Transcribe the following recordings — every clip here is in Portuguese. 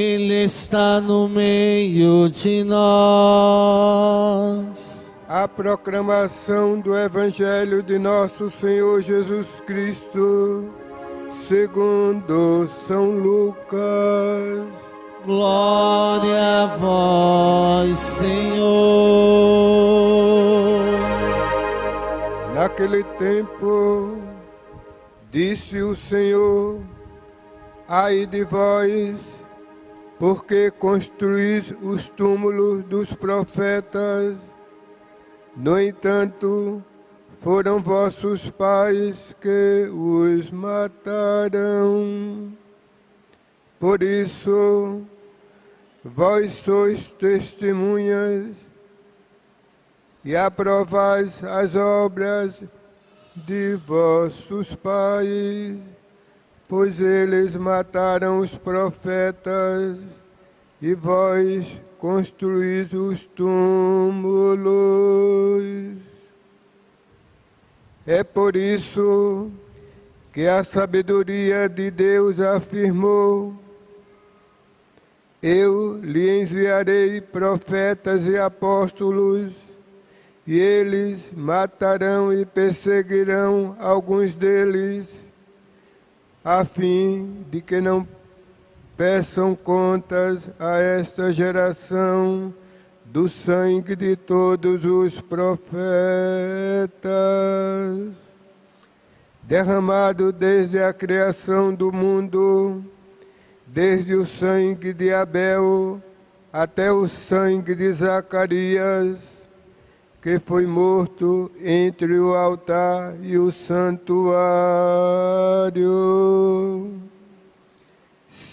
Ele está no meio de nós. A proclamação do Evangelho de nosso Senhor Jesus Cristo, segundo São Lucas. Glória a vós, Senhor. Naquele tempo, disse o Senhor: ai de vós, porque construís os túmulos dos profetas. No entanto, foram vossos pais que os mataram. Por isso, vós sois testemunhas e aprovais as obras de vossos pais, pois eles mataram os profetas e vós construís os túmulos. É por isso que a sabedoria de Deus afirmou: eu lhe enviarei profetas e apóstolos, e eles matarão e perseguirão alguns deles, a fim de que não peçam contas a esta geração do sangue de todos os profetas, derramado desde a criação do mundo, desde o sangue de Abel até o sangue de Zacarias, que foi morto entre o altar e o santuário.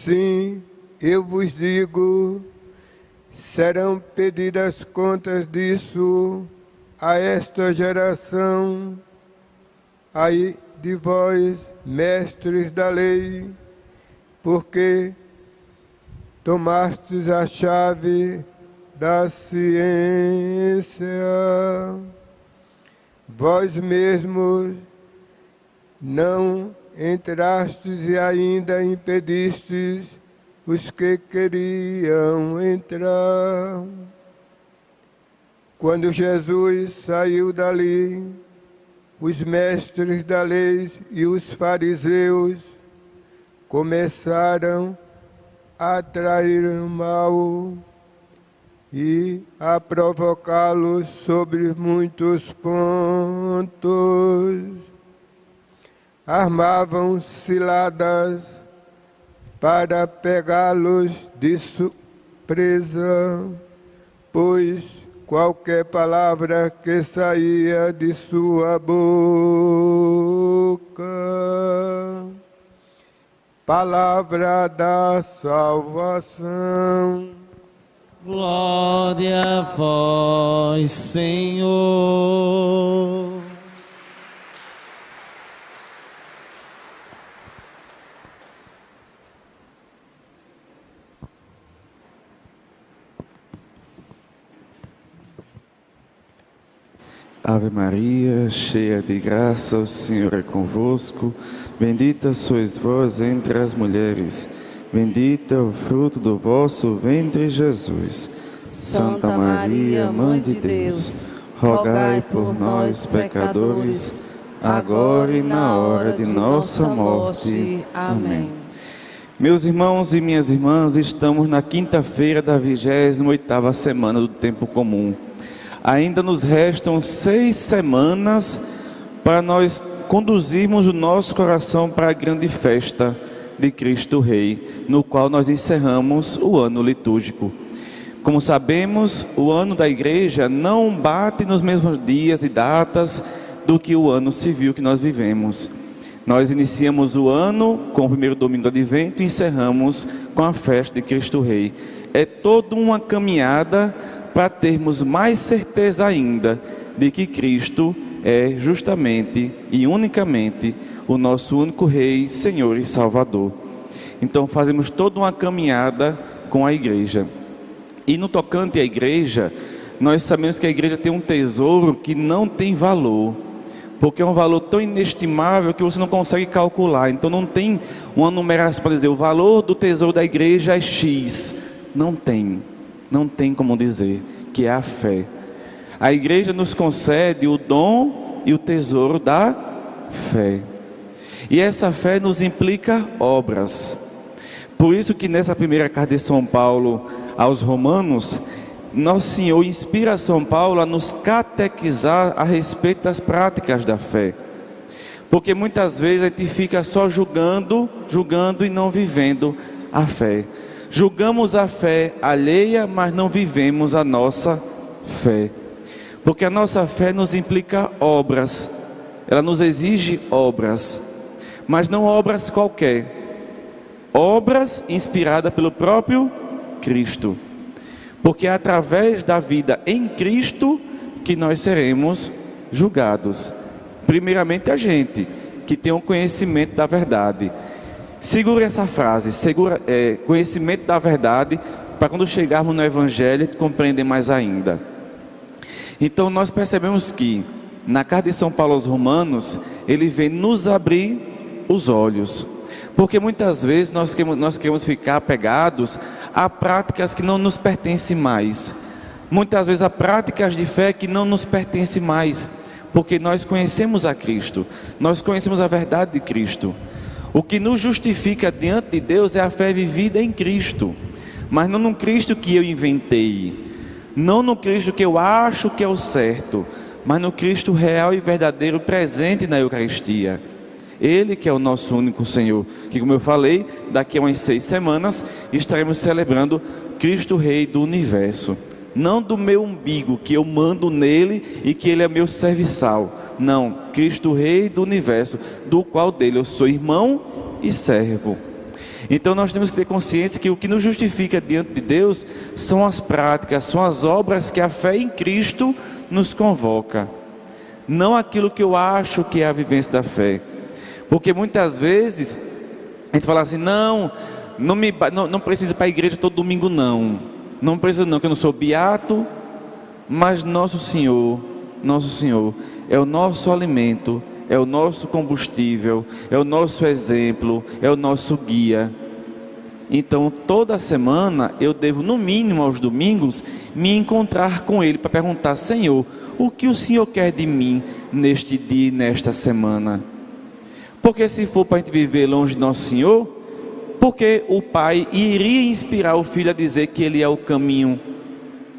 Sim, eu vos digo, serão pedidas contas disso a esta geração. Ai de vós, mestres da lei, porque tomastes a chave da ciência. Vós mesmos não entrastes e ainda impedistes os que queriam entrar. Quando Jesus saiu dali, os mestres da lei e os fariseus começaram a trair mal e a provocá-los sobre muitos pontos. Armavam ciladas para pegá-los de surpresa, pois qualquer palavra que saía de sua boca, palavra da salvação. Glória a vós, Senhor. Ave Maria, cheia de graça, o Senhor é convosco. Bendita sois vós entre as mulheres. Bendito é o fruto do vosso ventre, Jesus. Santa Maria, Mãe de Deus, rogai por nós, pecadores, agora e na hora de nossa morte. Amém. Meus irmãos e minhas irmãs, estamos na quinta-feira da 28ª semana do Tempo Comum. Ainda nos restam 6 semanas para nós conduzirmos o nosso coração para a grande festa de Cristo Rei, no qual nós encerramos o ano litúrgico. Como sabemos, o ano da igreja não bate nos mesmos dias e datas do que o ano civil que nós vivemos. Nós iniciamos o ano com o primeiro domingo do Advento e encerramos com a festa de Cristo Rei. É toda uma caminhada para termos mais certeza ainda de que Cristo é justamente e unicamente o nosso único Rei, Senhor e Salvador. Então fazemos toda uma caminhada com a igreja. E no tocante à igreja, nós sabemos que a igreja tem um tesouro que não tem valor, porque é um valor tão inestimável que você não consegue calcular. Então não tem uma numeração para dizer o valor do tesouro da igreja é X. Não tem como dizer, que é a fé. A igreja nos concede o dom e o tesouro da fé. E essa fé nos implica obras. Por isso que nessa primeira carta de São Paulo aos Romanos, Nosso Senhor inspira São Paulo a nos catequizar a respeito das práticas da fé. Porque muitas vezes a gente fica só julgando e não vivendo a fé. Julgamos a fé alheia, mas não vivemos a nossa fé. Porque a nossa fé nos implica obras. Ela nos exige obras. Mas não obras qualquer. Obras inspiradas pelo próprio Cristo. Porque é através da vida em Cristo que nós seremos julgados. Primeiramente a gente, que tem um conhecimento da verdade. Segura essa frase, conhecimento da verdade, para quando chegarmos no Evangelho, compreender mais ainda. Então nós percebemos que, na carta de São Paulo aos Romanos, ele vem nos abrir os olhos. Porque muitas vezes nós queremos ficar apegados a práticas que não nos pertencem mais. Muitas vezes a práticas de fé que não nos pertencem mais. Porque nós conhecemos a Cristo, nós conhecemos a verdade de Cristo. O que nos justifica diante de Deus é a fé vivida em Cristo. Mas não no Cristo que eu inventei. Não no Cristo que eu acho que é o certo. Mas no Cristo real e verdadeiro presente na Eucaristia. Ele que é o nosso único Senhor, que como eu falei, daqui a umas 6 semanas estaremos celebrando Cristo Rei do Universo. Não do meu umbigo, que eu mando nele e que ele é meu serviçal. Não, Cristo Rei do Universo, do qual dele eu sou irmão e servo. Então nós temos que ter consciência que o que nos justifica diante de Deus são as práticas, são as obras que a fé em Cristo nos convoca. Não aquilo que eu acho que é a vivência da fé. Porque muitas vezes a gente fala assim, não preciso ir para a igreja todo domingo não preciso não, que eu não sou beato, mas nosso Senhor é o nosso alimento, é o nosso combustível, é o nosso exemplo, é o nosso guia. Então toda semana eu devo, no mínimo aos domingos, me encontrar com Ele para perguntar, Senhor, o que o Senhor quer de mim neste dia e nesta semana? Porque se for para a gente viver longe de Nosso Senhor, porque o Pai iria inspirar o Filho a dizer que Ele é o caminho?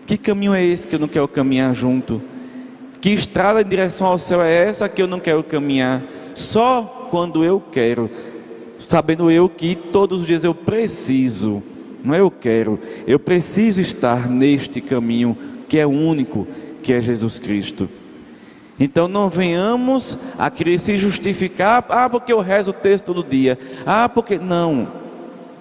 Que caminho é esse que eu não quero caminhar junto? Que estrada em direção ao céu é essa que eu não quero caminhar? Só quando eu quero, sabendo eu que todos os dias eu preciso, não é eu quero, eu preciso estar neste caminho que é único, que é Jesus Cristo. Então não venhamos a querer se justificar, porque eu rezo o texto todo dia, porque...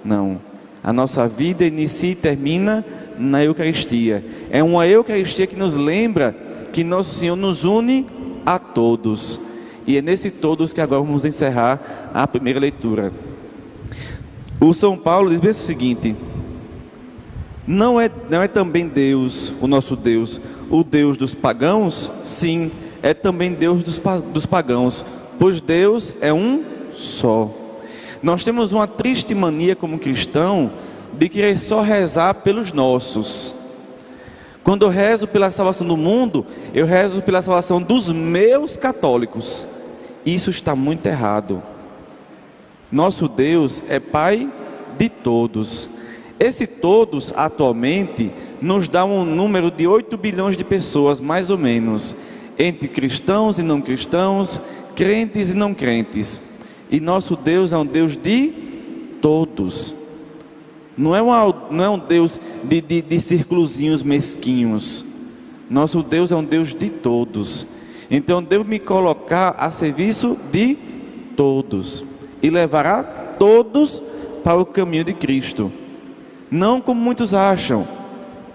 Não, a nossa vida inicia e termina na Eucaristia. É uma Eucaristia que nos lembra que Nosso Senhor nos une a todos. E é nesse todos que agora vamos encerrar a primeira leitura. O São Paulo diz bem o seguinte: não é também Deus, o nosso Deus, o Deus dos pagãos? Sim, é também Deus dos pagãos, pois Deus é um só. Nós temos uma triste mania como cristão de querer só rezar pelos nossos. Quando eu rezo pela salvação do mundo, eu rezo pela salvação dos meus católicos. Isso está muito errado. Nosso Deus é Pai de todos. Esse todos, atualmente, nos dá um número de 8 bilhões de pessoas, mais ou menos, entre cristãos e não cristãos, crentes e não crentes. E nosso Deus é um Deus de todos. Não é um Deus de círculozinhos mesquinhos. Nosso Deus é um Deus de todos. Então devo me colocar a serviço de todos e levará todos para o caminho de Cristo. Não como muitos acham,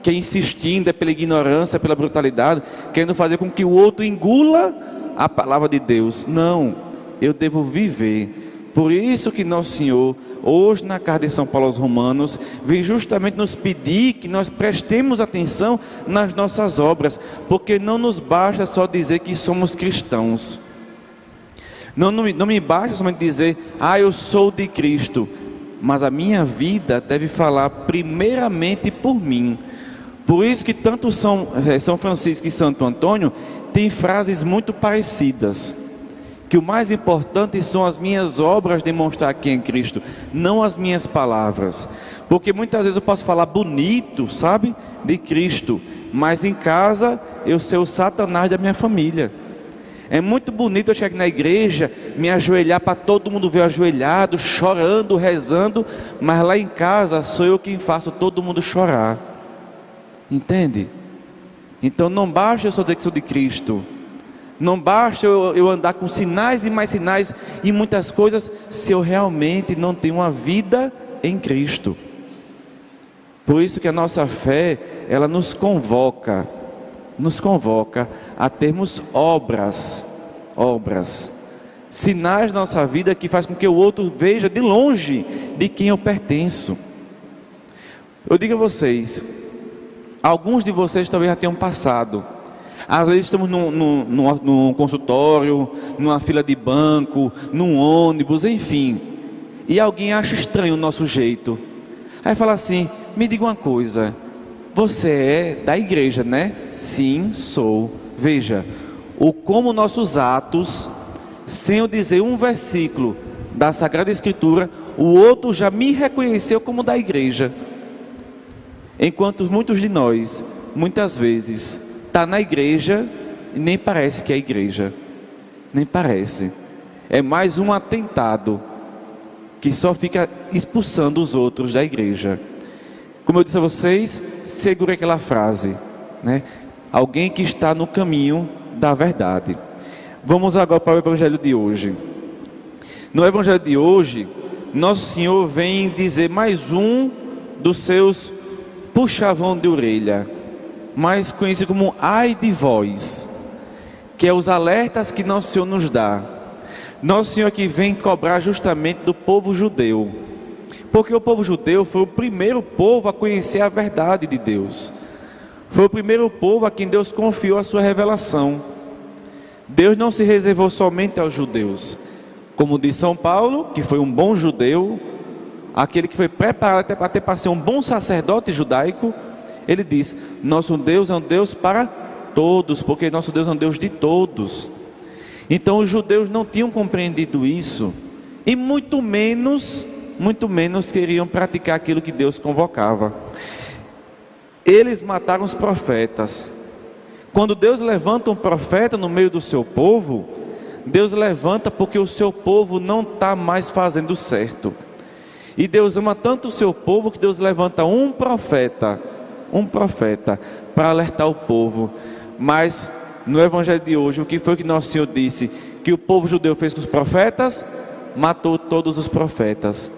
que é insistindo, é pela ignorância, pela brutalidade, querendo fazer com que o outro engula a palavra de Deus. Não, eu devo viver. Por isso que Nosso Senhor, hoje na carta de São Paulo aos Romanos, vem justamente nos pedir que nós prestemos atenção nas nossas obras, porque não nos basta só dizer que somos cristãos. Não me basta somente dizer, eu sou de Cristo, mas a minha vida deve falar primeiramente por mim. Por isso que tanto São Francisco e Santo Antônio têm frases muito parecidas, que o mais importante são as minhas obras demonstrar quem é Cristo, não as minhas palavras. Porque muitas vezes eu posso falar bonito, sabe, de Cristo, mas em casa eu ser o Satanás da minha família. É muito bonito eu chegar aqui na igreja, me ajoelhar para todo mundo ver eu ajoelhado, chorando, rezando, mas lá em casa sou eu quem faço todo mundo chorar. Entende? Então não basta eu só dizer que sou de Cristo, não basta eu andar com sinais e mais sinais e muitas coisas, se eu realmente não tenho uma vida em Cristo. Por isso que a nossa fé, ela nos convoca a termos obras, sinais na nossa vida que faz com que o outro veja de longe de quem eu pertenço. Eu digo a vocês, alguns de vocês talvez já tenham passado, às vezes estamos num consultório, numa fila de banco, num ônibus, enfim, e alguém acha estranho o nosso jeito, aí fala assim, me diga uma coisa, você é da igreja, né? Sim, sou. Veja, como nossos atos, sem eu dizer um versículo da Sagrada Escritura, o outro já me reconheceu como da igreja. Enquanto muitos de nós, muitas vezes, está na igreja e nem parece que é igreja. Nem parece. É mais um atentado que só fica expulsando os outros da igreja. Como eu disse a vocês, segure aquela frase, né? Alguém que está no caminho da verdade. Vamos agora para o Evangelho de hoje. No Evangelho de hoje, Nosso Senhor vem dizer mais um dos seus puxavão de orelha, mais conhecido como ai de vós, que é os alertas que Nosso Senhor nos dá. Nosso Senhor aqui vem cobrar justamente do povo judeu, porque o povo judeu foi o primeiro povo a conhecer a verdade de Deus. Foi o primeiro povo a quem Deus confiou a sua revelação. Deus não se reservou somente aos judeus. Como diz São Paulo, que foi um bom judeu, aquele que foi preparado até para ser um bom sacerdote judaico, ele diz, nosso Deus é um Deus para todos, porque nosso Deus é um Deus de todos. Então os judeus não tinham compreendido isso, e muito menos queriam praticar aquilo que Deus convocava. Eles mataram os profetas. Quando Deus levanta um profeta no meio do seu povo, Deus levanta porque o seu povo não está mais fazendo certo. E Deus ama tanto o seu povo que Deus levanta um profeta para alertar o povo. Mas no Evangelho de hoje, o que foi que Nosso Senhor disse? Que o povo judeu fez com os profetas? Matou todos os profetas.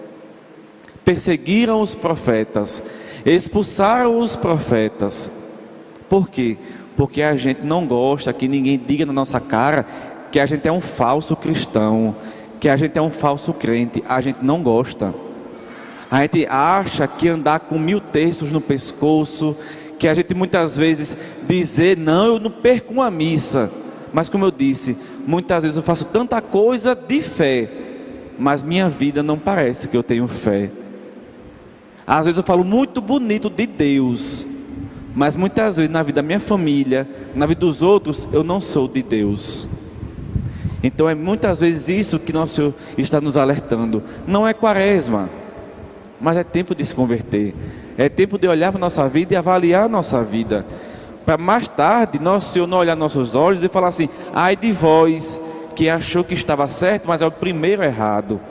Perseguiram os profetas, expulsaram os profetas. Por quê? Porque a gente não gosta que ninguém diga na nossa cara que a gente é um falso cristão, que a gente é um falso crente. A gente não gosta. A gente acha que andar com 1000 terços no pescoço, que a gente muitas vezes dizer, não, eu não perco uma missa. Mas como eu disse, muitas vezes eu faço tanta coisa de fé, mas minha vida não parece que eu tenho fé. Às vezes eu falo muito bonito de Deus, mas muitas vezes na vida da minha família, na vida dos outros, eu não sou de Deus. Então é muitas vezes isso que Nosso Senhor está nos alertando. Não é quaresma, mas é tempo de se converter. É tempo de olhar para a nossa vida e avaliar a nossa vida, para mais tarde Nosso Senhor não olhar nossos olhos e falar assim, ai de vós que achou que estava certo, mas é o primeiro errado.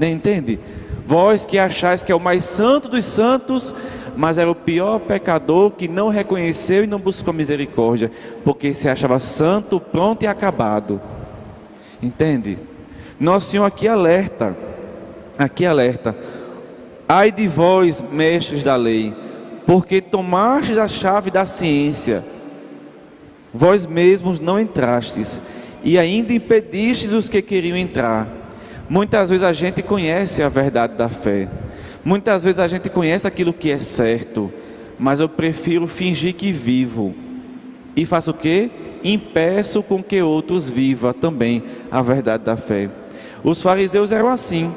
Entende? Vós que achais que é o mais santo dos santos, mas era o pior pecador que não reconheceu e não buscou misericórdia, porque se achava santo, pronto e acabado. Entende? Nosso Senhor aqui alerta, ai de vós, mestres da lei, porque tomastes a chave da ciência, vós mesmos não entrastes, e ainda impedistes os que queriam entrar. Muitas vezes a gente conhece a verdade da fé, muitas vezes a gente conhece aquilo que é certo, mas eu prefiro fingir que vivo, e faço o quê? Impeço com que outros vivam também a verdade da fé. Os fariseus eram assim,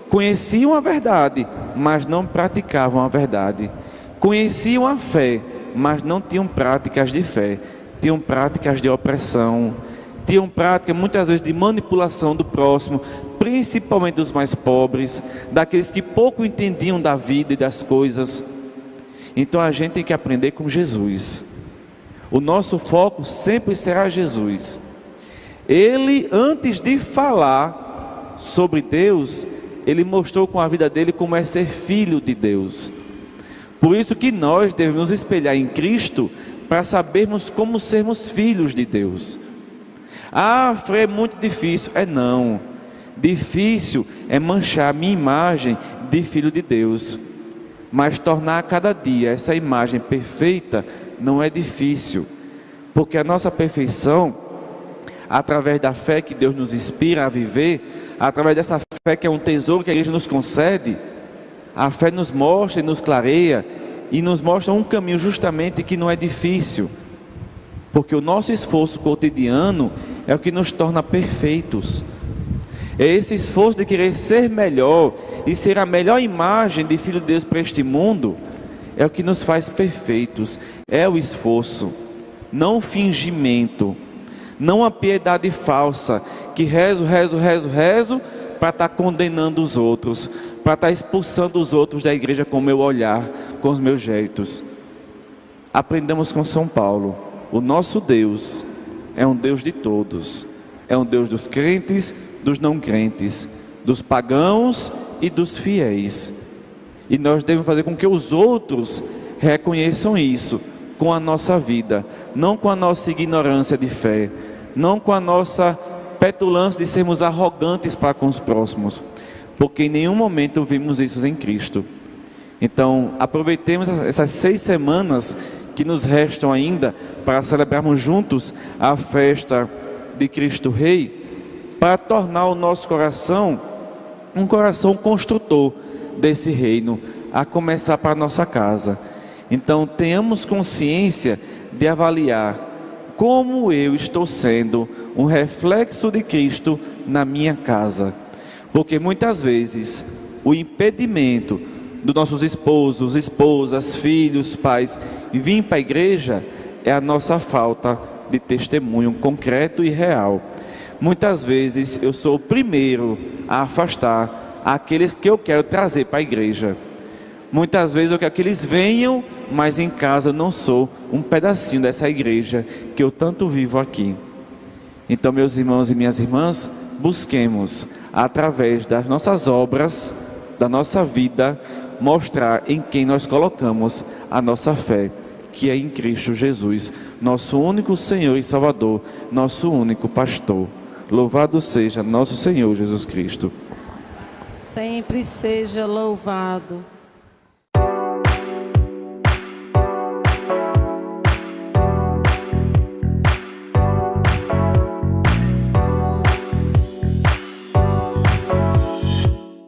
conheciam a verdade, mas não praticavam a verdade. Conheciam a fé, mas não tinham práticas de fé. Tinham práticas de opressão, tinham prática muitas vezes de manipulação do próximo, principalmente dos mais pobres, daqueles que pouco entendiam da vida e das coisas. Então a gente tem que aprender com Jesus. O nosso foco sempre será Jesus. Ele, antes de falar sobre Deus, ele mostrou com a vida dele como é ser filho de Deus. Por isso que nós devemos nos espelhar em Cristo para sabermos como sermos filhos de Deus. Ah, Frei, é muito difícil. Não. Difícil é manchar a minha imagem de filho de Deus. Mas tornar a cada dia essa imagem perfeita não é difícil. Porque a nossa perfeição, através da fé que Deus nos inspira a viver, através dessa fé que é um tesouro que a igreja nos concede, a fé nos mostra e nos clareia e nos mostra um caminho justamente que não é difícil. Porque o nosso esforço cotidiano é o que nos torna perfeitos. É esse esforço de querer ser melhor e ser a melhor imagem de Filho de Deus para este mundo, é o que nos faz perfeitos. É o esforço, não o fingimento, não a piedade falsa, que rezo para estar condenando os outros, para estar expulsando os outros da igreja com o meu olhar, com os meus jeitos. Aprendamos com São Paulo. O nosso Deus é um Deus de todos, é um Deus dos crentes, dos não crentes, dos pagãos e dos fiéis. E nós devemos fazer com que os outros reconheçam isso com a nossa vida, não com a nossa ignorância de fé, não com a nossa petulância de sermos arrogantes para com os próximos, porque em nenhum momento vimos isso em Cristo. Então, aproveitemos essas 6 semanas que nos restam ainda para celebrarmos juntos a festa de Cristo Rei, para tornar o nosso coração um coração construtor desse reino, a começar para a nossa casa. Então tenhamos consciência de avaliar como eu estou sendo um reflexo de Cristo na minha casa, porque muitas vezes o impedimento dos nossos esposos, esposas, filhos, pais vir para a igreja é a nossa falta de testemunho concreto e real. Muitas vezes eu sou o primeiro a afastar aqueles que eu quero trazer para a igreja. Muitas vezes eu quero que eles venham, mas em casa eu não sou um pedacinho dessa igreja que eu tanto vivo aqui. Então, meus irmãos e minhas irmãs, busquemos, através das nossas obras, da nossa vida, mostrar em quem nós colocamos a nossa fé, que é em Cristo Jesus, nosso único Senhor e Salvador, nosso único pastor. Louvado seja nosso Senhor Jesus Cristo. Sempre seja louvado.